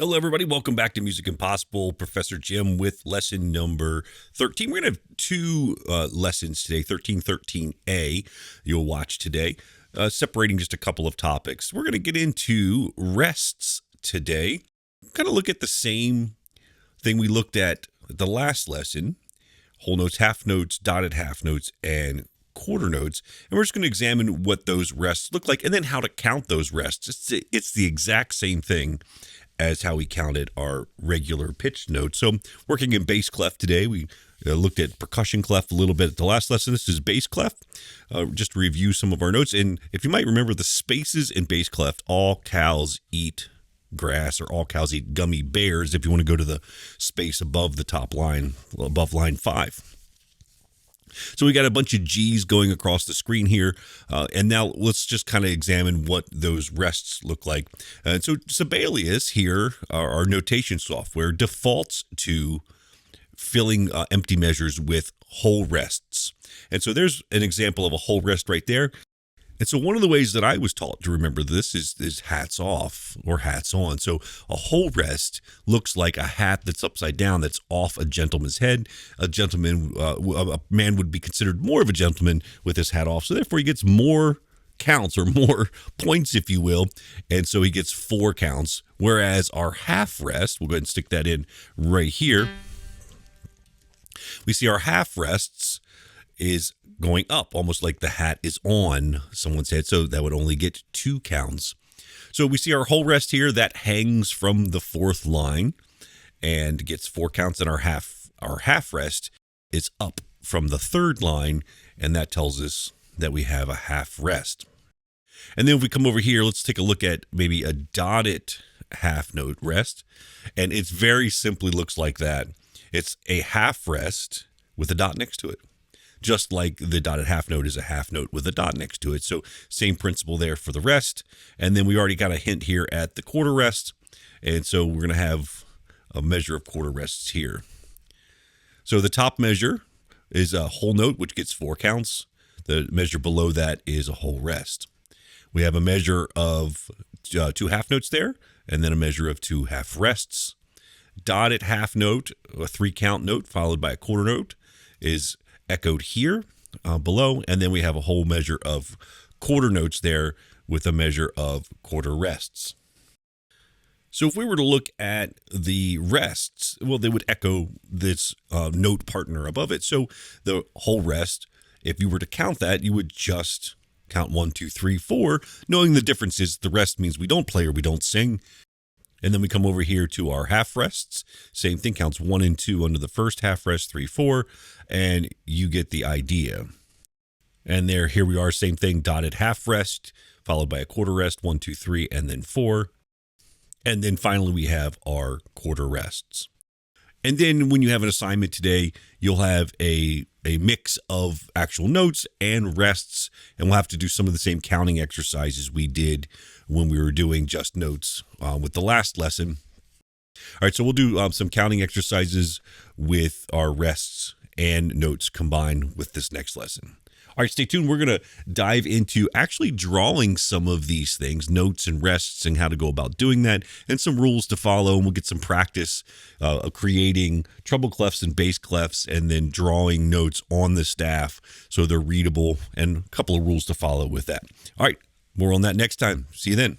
Hello, everybody. Welcome back to Music Impossible. Professor Jim with lesson number 13. We're going to have two lessons today, 1313A, you'll watch today, separating just a couple of topics. We're going to get into rests today. Kind of look at the same thing we looked at the last lesson, whole notes, half notes, dotted half notes, and quarter notes. And we're just going to examine what those rests look like and then how to count those rests. It's the exact same thing as how we counted our regular pitch notes. So working in bass clef today, we looked at percussion clef a little bit at the last lesson. This is bass clef. Just to review some of our notes. And if you might remember, the spaces in bass clef, all cows eat grass or all cows eat gummy bears, if you want to go to the space above the top line, above line 5. So we got a bunch of G's going across the screen here. And now let's just kind of examine what those rests look like. And so Sibelius here, our notation software, defaults to filling empty measures with whole rests. And so there's an example of a whole rest right there. And so one of the ways that I was taught to remember this is hats off or hats on. So a whole rest looks like a hat that's upside down, that's off a gentleman's head. A man would be considered more of a gentleman with his hat off. So therefore he gets more counts or more points, if you will. And so he gets 4 counts. Whereas our half rest, we'll go ahead and stick that in right here. We see our half rests is going up, almost like the hat is on someone's head. So that would only get 2 counts. So we see our whole rest here that hangs from the 4th line and gets 4 counts. And our half rest is up from the 3rd line. And that tells us that we have a half rest. And then if we come over here, let's take a look at maybe a dotted half note rest. And it's very simply looks like that. It's a half rest with a dot next to it. Just like the dotted half note is a half note with a dot next to it. So same principle there for the rest. And then we already got a hint here at the quarter rest. And so we're going to have a measure of quarter rests here. So the top measure is a whole note, which gets 4 counts. The measure below that is a whole rest. We have a measure of 2 half notes there, and then a measure of 2 half rests. Dotted half note, a 3 count note followed by a quarter note, is echoed here below, and then we have a whole measure of quarter notes there with a measure of quarter rests. So if we were to look at the rests, well, they would echo this note partner above it. So the whole rest, if you were to count that, you would just count 1, 2, 3, 4, knowing the difference is the rest means we don't play or we don't sing. And then we come over here to our half rests. Same thing, counts 1 and 2 under the first half rest, 3, 4, and you get the idea. And here we are, same thing, dotted half rest, followed by a quarter rest, 1, 2, 3, and then 4. And then finally we have our quarter rests. And then when you have an assignment today, you'll have a mix of actual notes and rests, and we'll have to do some of the same counting exercises we did when we were doing just notes with the last lesson. All right, so we'll do some counting exercises with our rests and notes combined with this next lesson. All right, stay tuned. We're going to dive into actually drawing some of these things, notes and rests, and how to go about doing that, and some rules to follow. And we'll get some practice creating treble clefs and bass clefs, and then drawing notes on the staff so they're readable, and a couple of rules to follow with that. All right, more on that next time. See you then.